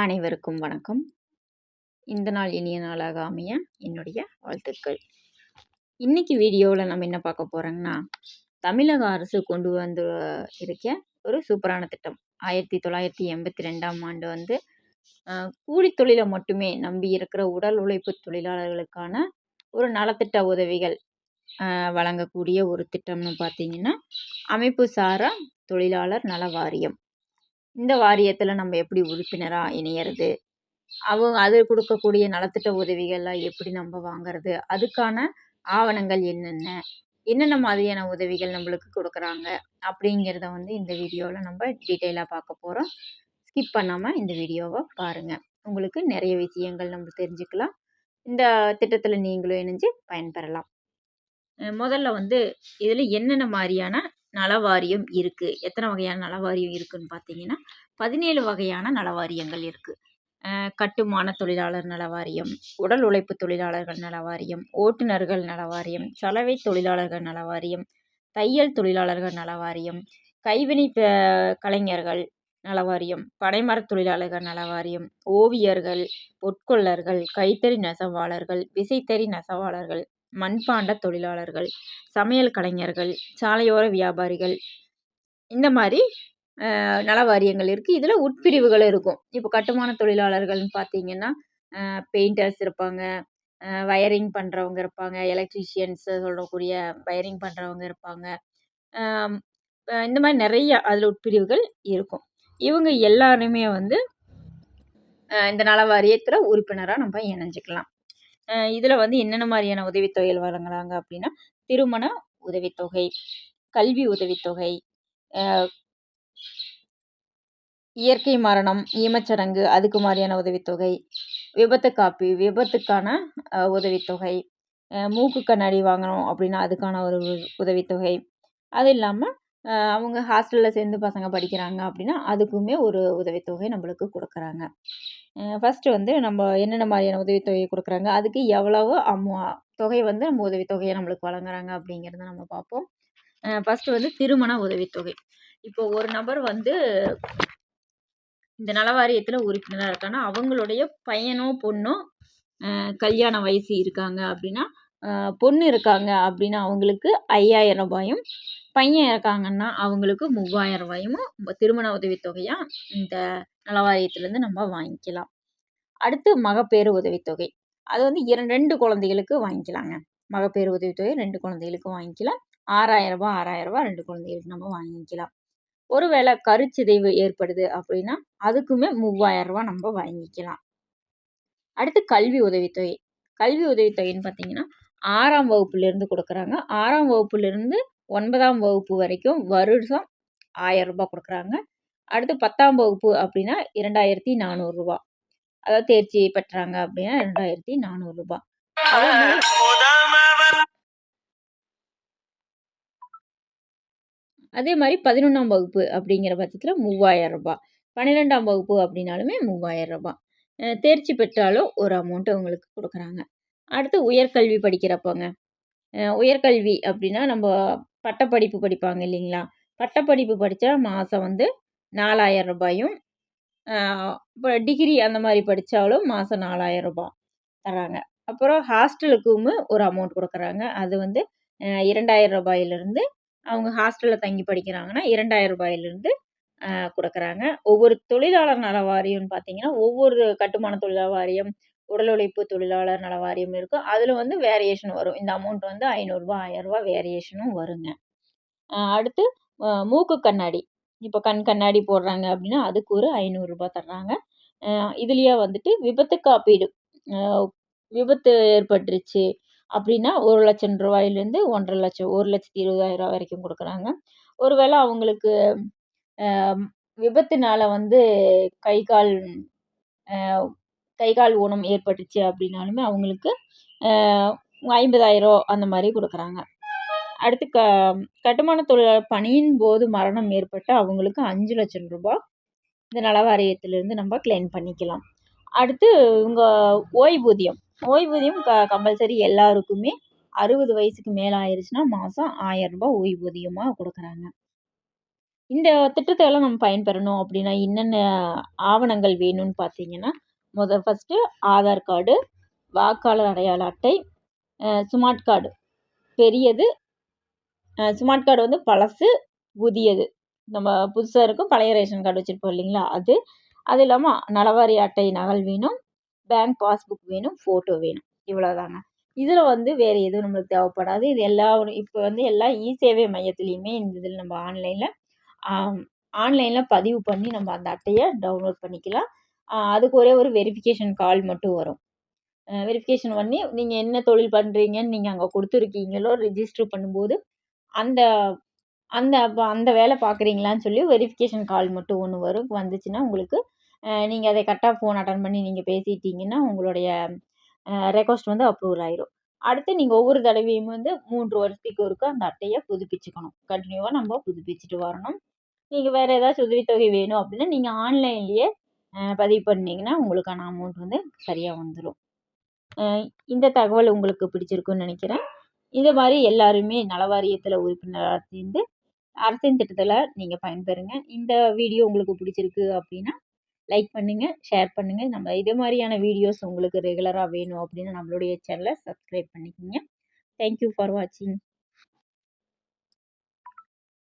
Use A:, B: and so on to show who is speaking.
A: அனைவருக்கும் வணக்கம். இந்த நாள் இனிய நாளாக அமைய என்னுடைய வாழ்த்துக்கள். இன்னைக்கு வீடியோவில் நம்ம என்ன பார்க்க போறோங்கன்னா, தமிழக அரசு கொண்டு வந்து இருக்க ஒரு சூப்பரான திட்டம். 1982ஆம் ஆண்டு வந்து கூலி தொழிலை மட்டுமே நம்பி இருக்கிற உடல் உழைப்பு தொழிலாளர்களுக்கான ஒரு நலத்திட்ட உதவிகள் வழங்கக்கூடிய ஒரு திட்டம்னு பார்த்தீங்கன்னா, அமைப்பு சாரா தொழிலாளர் நல வாரியம். இந்த வாரியத்தில் நம்ம எப்படி உறுப்பினராக இணையிறது, அது கொடுக்கக்கூடிய நலத்திட்ட உதவிகள்லாம் எப்படி நம்ம வாங்குறது, அதுக்கான ஆவணங்கள் என்னென்ன மாதிரியான உதவிகள் நம்மளுக்கு கொடுக்குறாங்க அப்படிங்கிறத வந்து இந்த வீடியோவில் நம்ம டீட்டெயிலாக பார்க்க போகிறோம். ஸ்கிப் பண்ணாமல் இந்த வீடியோவை பாருங்கள். உங்களுக்கு நிறைய விஷயங்கள் நம்ம தெரிஞ்சுக்கலாம். இந்த திட்டத்தில் நீங்களும் இணைஞ்சு பயன்பெறலாம். முதல்ல வந்து இதில் என்னென்ன மாதிரியான நலவாரியம் இருக்குது, எத்தனை வகையான நலவாரியம் இருக்குதுன்னு பார்த்தீங்கன்னா 17 வகையான நலவாரியங்கள் இருக்குது. கட்டுமான தொழிலாளர் நலவாரியம், உடல் உழைப்பு தொழிலாளர்கள் நலவாரியம், ஓட்டுநர்கள் நலவாரியம், சலவை தொழிலாளர்கள் நலவாரியம், தையல் தொழிலாளர்கள் நலவாரியம், கைவினை கலைஞர்கள் நலவாரியம், பனைமரத் தொழிலாளர்கள் நலவாரியம், ஓவியர்கள், பொற்கொள்ளர்கள், கைத்தறி நெசவாளர்கள், விசைத்தறி நெசவாளர்கள், மண்பாண்ட தொழிலாளர்கள், சமையல் கலைஞர்கள், சாலையோர வியாபாரிகள், இந்த மாதிரி நல வாரியங்கள் இருக்குது. இதில் உட்பிரிவுகள் இருக்கும். இப்போ கட்டுமான தொழிலாளர்கள்னு பார்த்தீங்கன்னா பெயிண்டர்ஸ் இருப்பாங்க, வயரிங் பண்ணுறவங்க இருப்பாங்க, எலக்ட்ரீஷியன்ஸு சொல்லக்கூடிய வயரிங் பண்ணுறவங்க இருப்பாங்க. இந்த மாதிரி நிறைய அதில் உட்பிரிவுகள் இருக்கும். இவங்க எல்லாருமே வந்து இந்த நல வாரியத்தில் உறுப்பினராக நம்ம இணைஞ்சிக்கலாம். இதில் வந்து என்னென்ன மாதிரியான உதவித்தொகைகள் வழங்குறாங்க அப்படின்னா, திருமண உதவித்தொகை, கல்வி உதவித்தொகை, இயற்கை மரணம், ஈமச்சடங்கு அதுக்கு மாதிரியான உதவித்தொகை, விபத்து காப்பீடு விபத்துக்கான உதவித்தொகை, மூக்கு கண்ணாடி வாங்கணும் அப்படின்னா அதுக்கான ஒரு உதவித்தொகை, அது இல்லாமல் அவங்க ஹாஸ்டலில் சேர்ந்து பசங்க படிக்கிறாங்க அப்படின்னா அதுக்குமே ஒரு உதவித்தொகை நம்மளுக்கு கொடுக்குறாங்க. ஃபஸ்ட்டு வந்து நம்ம என்னென்ன மாதிரியான உதவித்தொகை கொடுக்குறாங்க, அதுக்கு எவ்வளவு தொகை வந்து நம்ம உதவித்தொகையை நம்மளுக்கு வழங்குறாங்க அப்படிங்கிறத நம்ம பார்ப்போம். ஃபஸ்ட்டு வந்து திருமண உதவித்தொகை. இப்போ ஒரு நபர் வந்து இந்த நல வாரியத்தில் உறுப்பினராக இருக்காங்கன்னா அவங்களுடைய பையனோ பொண்ணோ கல்யாண வயசு இருக்காங்க அப்படின்னா, பொண்ணு இருக்காங்க அப்படின்னா அவங்களுக்கு 5000 ரூபாயும், பையன் இருக்காங்கன்னா அவங்களுக்கு 3000 ரூபாயும் திருமண உதவித்தொகையாக இந்த நல வாரியத்திலேருந்து நம்ம வாங்கிக்கலாம். அடுத்து மகப்பேறு உதவித்தொகை. அது வந்து 2 குழந்தைகளுக்கு வாங்கிக்கலாங்க. மகப்பேறு உதவித்தொகை 2 குழந்தைகளுக்கு வாங்கிக்கலாம். 6000 ரூபாய் 6000 ரூபாய் 2 குழந்தைகளுக்கு நம்ம வாங்கிக்கலாம். ஒருவேளை கருச்சிதைவு ஏற்படுது அப்படின்னா அதுக்குமே 3000 ரூபாய் நம்ம வாங்கிக்கலாம். அடுத்து கல்வி உதவித்தொகை. கல்வி உதவித்தொகைன்னு பார்த்தீங்கன்னா 6ஆம் வகுப்புலேருந்து கொடுக்குறாங்க. 6ஆம் வகுப்புலேருந்து 9ஆம் வகுப்பு வரைக்கும் வருஷம் 1000 ரூபாய் கொடுக்குறாங்க. அடுத்து 10ஆம் வகுப்பு அப்படின்னா 2400 ரூபாய். அதாவது தேர்ச்சி பெற்றாங்க அப்படின்னா 2400 ரூபாய். அதே மாதிரி 11ஆம் வகுப்பு அப்படிங்கிற பட்சத்தில் 3000 ரூபாய். 12ஆம் வகுப்பு அப்படின்னாலுமே 3000 ரூபாய். தேர்ச்சி பெற்றாலும் ஒரு அமௌண்ட்டு அவங்களுக்கு கொடுக்குறாங்க. அடுத்து உயர்கல்வி படிக்கிறப்போங்க. உயர்கல்வி அப்படின்னா நம்ம பட்டப்படிப்பு படிப்பாங்க இல்லைங்களா, பட்டப்படிப்பு படித்தா மாதம் வந்து 4000 ரூபாயும், இப்போ டிகிரி அந்த மாதிரி படித்தாலும் மாதம் 4000 ரூபாய் தராங்க. அப்புறம் ஹாஸ்டலுக்குமே ஒரு அமௌண்ட் கொடுக்குறாங்க. அது வந்து 2000 ரூபாயிலிருந்து அவங்க ஹாஸ்டலில் தங்கி படிக்கிறாங்கன்னா 2000 ரூபாயிலிருந்து கொடுக்குறாங்க. ஒவ்வொரு தொழிலாளர் நல வாரியம்னு பார்த்தீங்கன்னா ஒவ்வொரு கட்டுமான தொழிலாளர் வாரியம், உடல் உழைப்பு தொழிலாளர் நல வாரியம் இருக்கும். அதில் வந்து வேரியேஷன் வரும். இந்த அமௌண்ட் வந்து 500 ரூபாய் 1000 ரூபாய் வேரியேஷனும் வருங்க. அடுத்து மூக்கு கண்ணாடி. இப்போ கண் கண்ணாடி போடுறாங்க அப்படின்னா அதுக்கு ஒரு 500 ரூபாய் தர்றாங்க. இதுலேயே வந்துட்டு விபத்து காப்பீடு. விபத்து ஏற்பட்டுருச்சு அப்படின்னா 1,00,000 ரூபாயிலேருந்து 1,50,000 1,20,000 வரைக்கும் கொடுக்குறாங்க. ஒருவேளை அவங்களுக்கு விபத்துனால வந்து கை கால் ஊனம் ஏற்பட்டுச்சு அப்படின்னாலுமே அவங்களுக்கு 50,000 அந்த மாதிரி கொடுக்குறாங்க. அடுத்து கட்டுமான தொழிலாளர் பணியின் போது மரணம் ஏற்பட்டு அவங்களுக்கு 5,00,000 ரூபாய் இந்த நல வாரியத்திலிருந்து நம்ம கிளைம் பண்ணிக்கலாம். அடுத்து உங்கள் ஓய்வூதியம் கம்பல்சரி எல்லாருக்குமே 60 வயசுக்கு மேலே ஆயிடுச்சுன்னா மாதம் 1000 ரூபாய் ஓய்வூதியமாக கொடுக்குறாங்க. இந்த திட்டத்தை எல்லாம் நம்ம பயன்பெறணும் அப்படின்னா என்னென்ன ஆவணங்கள் வேணும்னு பார்த்தீங்கன்னா, ஃபர்ஸ்ட்டு ஆதார் கார்டு, வாக்காளர் அடையாள அட்டை, ஸ்மார்ட் கார்டு பெரியது, ஸ்மார்ட் கார்டு வந்து பழசு, புதியது. நம்ம புதுசா இருக்கும், பழைய ரேஷன் கார்டு வச்சிருப்போம் இல்லைங்களா? அது. அது இல்லாம நலவாரி அட்டை நகல் வேணும், பேங்க் பாஸ்புக் வேணும், ஃபோட்டோ வேணும். இவ்வளோதாங்க. இதில வந்து வேறு எதுவும் நம்மளுக்கு தேவைப்படாது. இது எல்லா இப்போ வந்து எல்லா சேவை மையத்துலயுமே இந்த இதில நம்ம ஆன்லைன்ல பதிவு பண்ணி நம்ம அந்த அட்டைய டவுன்லோட் பண்ணிக்கலாம். அதுக்கு ஒரே ஒரு வெரிஃபிகேஷன் கால் மட்டும் வரும். வெரிஃபிகேஷன் பண்ணி நீங்க என்ன தொழில் பண்றீங்கன்னு நீங்க அங்க குடுத்துருக்கீங்களோ, ரிஜிஸ்டர் பண்ணும்போது, அந்த அந்த வேலை பார்க்குறீங்களான்னு சொல்லி வெரிஃபிகேஷன் கால் மட்டும் ஒண்ணு வரும். வந்துச்சுன்னா உங்களுக்கு நீங்க அதை கரெக்ட்டா ஃபோன் அட்டெண்ட் பண்ணி நீங்க பேசிட்டீங்கன்னா, உங்களுடைய ரெக்வெஸ்ட் வந்து அப்ரூவல் ஆயிரும். அடுத்து நீங்க ஒவ்வொரு தடவையும் வந்து 3 வருஷத்துக்கு ஒருக்கா அந்த அட்டைய புதுப்பிச்சுக்கணும். கன்டினியூவா நம்ம புதுப்பிச்சுட்டு வரணும். நீங்க வேற ஏதாச்சும் உதவித்தொகை வேணும் அப்படின்னா, நீங்க ஆன்லைன்லயே பதிவு பண்ணீங்கன்னா, உங்களுக்கான அமௌண்ட் வந்து சரியா வந்துரும். இந்த தகவல் உங்களுக்கு பிடிச்சிருக்கும்னு நினைக்கிறேன். இந்த மாரி எல்லாருமே நல வாரியத்தில உறுப்பினரா சேர்ந்து அரசின் திட்டத்தில நீங்க பயன்பெறுங்க. இந்த வீடியோ உங்களுக்கு பிடிச்சிருக்கு அப்படின்னா, லைக் பண்ணுங்க, ஷேர் பண்ணுங்க. நம்ம இதே மாரியான வீடியோஸ் உங்களுக்கு ரெகுலரா வேணும் அப்படின்னா, நம்மளுடைய சேனல சப்ஸ்கிரைப் பண்ணிக்கங்க. தேங்க் யூ ஃபார் வாட்சிங்.